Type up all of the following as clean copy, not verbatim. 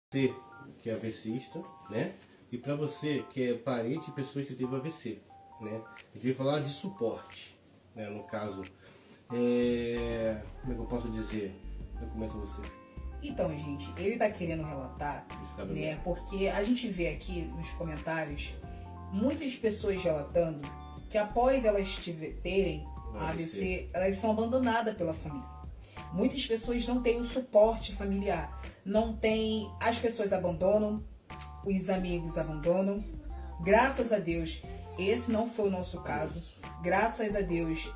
Você que é AVCista, né? E para você que é parente de pessoas que teve AVC, né? A gente vai falar de suporte, né? No caso, como é que eu posso dizer? Eu começo você. Então, gente, ele tá querendo relatar, né? Porque a gente vê aqui nos comentários muitas pessoas relatando que após elas terem a AVC, elas são abandonadas pela família. Muitas pessoas não têm um suporte familiar, não tem, as pessoas abandonam, os amigos abandonam. Graças a Deus, esse não foi o nosso caso. Graças a Deus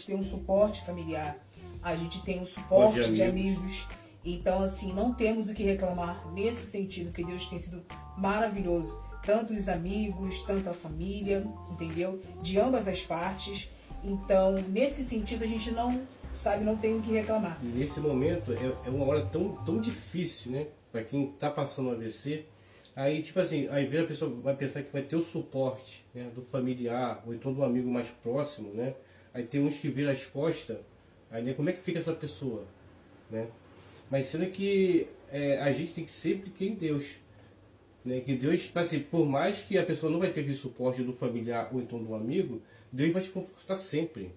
tem um suporte familiar. A gente tem um suporte de amigos. Então, assim, não temos o que reclamar nesse sentido, que Deus tem sido maravilhoso. Tanto os amigos, tanto a família, entendeu? De ambas as partes. Então, nesse sentido, a gente não tem o que reclamar. E nesse momento é uma hora tão difícil, né? Para quem tá passando um AVC. Aí, tipo assim, aí a pessoa vai pensar que vai ter o suporte, né, do familiar, ou então do amigo mais próximo, né? Aí tem uns que viram as costas, aí, né, como é que fica essa pessoa, né? Mas sendo que a gente tem que sempre crer em Deus, né? Que Deus, assim, por mais que a pessoa não vai ter aquele suporte do familiar ou então do amigo, Deus vai te confortar sempre,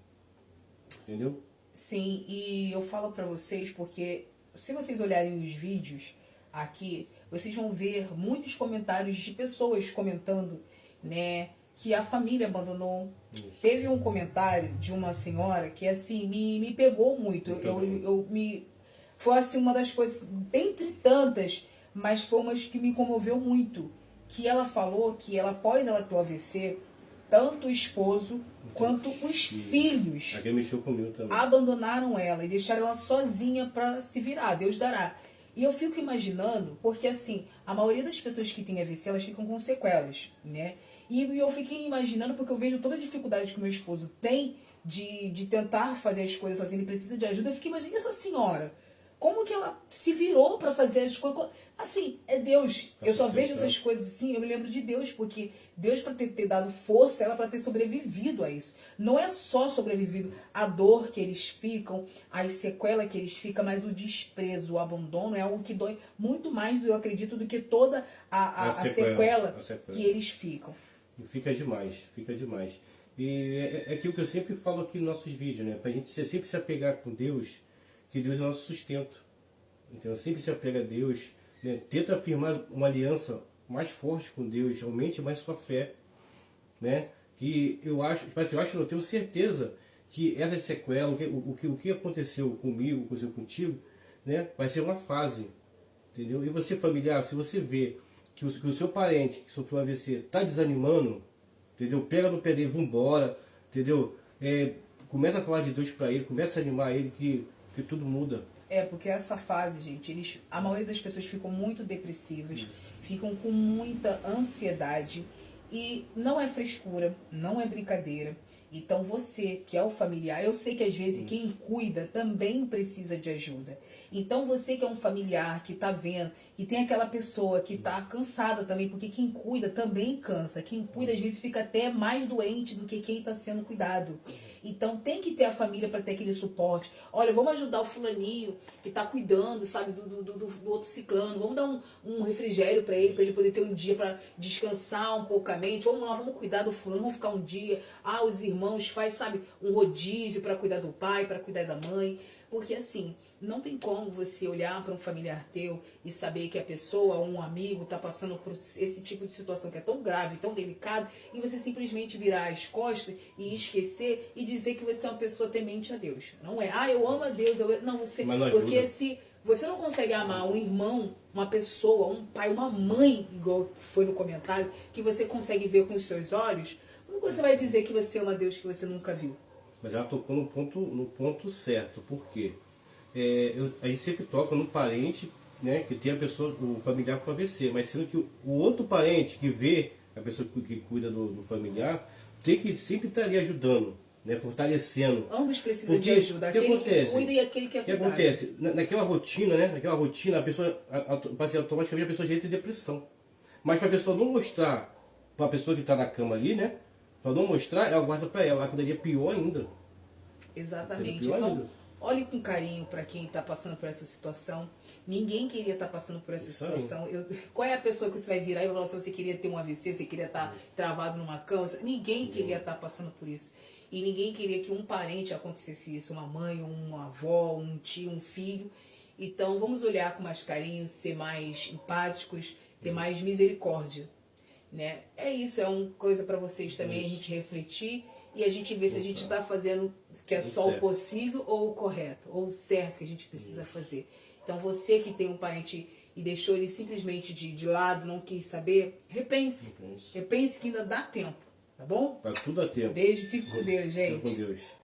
entendeu? Sim, e eu falo pra vocês porque se vocês olharem os vídeos aqui, vocês vão ver muitos comentários de pessoas comentando, né, que a família abandonou. Isso. Teve um comentário de uma senhora que, assim, me pegou muito. Foi, assim, uma das coisas, dentre tantas, mas foi uma que me comoveu muito. Que ela falou que ela, após ela ter o AVC, tanto o esposo quanto os filhos abandonaram ela e deixaram ela sozinha para se virar. Deus dará. E eu fico imaginando, porque assim, a maioria das pessoas que têm AVC, elas ficam com sequelas, né? E eu fiquei imaginando, porque eu vejo toda a dificuldade que o meu esposo tem de tentar fazer as coisas sozinho, ele precisa de ajuda. Eu fiquei imaginando essa senhora, como que ela se virou para fazer as coisas. Assim, é Deus. Eu só vejo essas coisas assim, eu me lembro de Deus, porque Deus, para ter dado força, ela para ter sobrevivido a isso. Não é só sobrevivido a dor que eles ficam, as sequelas que eles ficam, mas o desprezo, o abandono é algo que dói muito mais, eu acredito, do que toda a sequela que eles ficam. E fica demais, fica demais. E é aquilo que eu sempre falo aqui nos nossos vídeos, né? Pra gente sempre se apegar com Deus, que Deus é nosso sustento. Então sempre se apega a Deus, né? Tenta afirmar uma aliança mais forte com Deus, aumente mais sua fé, né? Que eu acho, eu tenho certeza que essa sequela, o que aconteceu comigo, aconteceu contigo, né? Vai ser uma fase, entendeu? E você, familiar, se você vê que o seu parente que sofreu AVC está desanimando, entendeu? Pega no pé dele, vambora, entendeu? Começa a falar de Deus para ele, começa a animar ele que tudo muda. Porque essa fase, gente, a maioria das pessoas ficam muito depressivas, ficam com muita ansiedade e não é frescura, não é brincadeira. Então você, que é o familiar, eu sei que às vezes quem cuida também precisa de ajuda. Então você que é um familiar, que tá vendo, que tem aquela pessoa que tá cansada também, porque quem cuida também cansa. Quem cuida às vezes fica até mais doente do que quem está sendo cuidado. Então tem que ter a família para ter aquele suporte. Olha, vamos ajudar o fulaninho que está cuidando, sabe, do outro ciclano. Vamos dar um refrigério para ele poder ter um dia para descansar um pouco a mente. Vamos lá, vamos cuidar do fulano, vamos ficar um dia. Os irmãos faz, sabe, um rodízio para cuidar do pai, para cuidar da mãe. Porque assim, não tem como você olhar para um familiar teu e saber que a pessoa, um amigo, está passando por esse tipo de situação que é tão grave, tão delicada, e você simplesmente virar as costas e esquecer e dizer que você é uma pessoa temente a Deus. Não é, eu amo a Deus. Não, você... Porque se você não consegue amar um irmão, uma pessoa, um pai, uma mãe, igual foi no comentário, que você consegue ver com os seus olhos, como você vai dizer que você ama a Deus que você nunca viu? Mas ela tocou no ponto certo, por quê? A gente sempre toca no parente, né, que tem a pessoa, o familiar com AVC, mas sendo que o outro parente que vê a pessoa que cuida do familiar, tem que sempre estar ali ajudando, né, fortalecendo. Ambos precisam de ajuda, aquele que cuida e aquele que é cuidado. O que acontece? Naquela rotina, né, a pessoa, automaticamente a pessoa já entra em depressão. Mas para a pessoa não mostrar, para a pessoa que está na cama ali, né, para não mostrar, ela guarda para ela, ela cuidaria pior ainda. Exatamente. Pior Então, ainda. Olhe com carinho para quem está passando por essa situação. Ninguém queria estar passando por essa Isso aí. situação. Qual é a pessoa que você vai virar e vai falar se você queria ter um AVC, você queria estar travado numa cama? Ninguém queria estar passando por isso. E ninguém queria que um parente acontecesse isso, uma mãe, uma avó, um tio, um filho. Então vamos olhar com mais carinho, ser mais empáticos, ter mais misericórdia. Né? É isso, é uma coisa para vocês também, a gente refletir e a gente ver se a gente está fazendo que é só o possível ou o correto, ou o certo que a gente precisa fazer. Então você que tem um parente e deixou ele simplesmente de lado, não quis saber, repense. Repense que ainda dá tempo, tá bom? Para tudo a tempo. Beijo, fique com Deus, Fica gente. com Deus.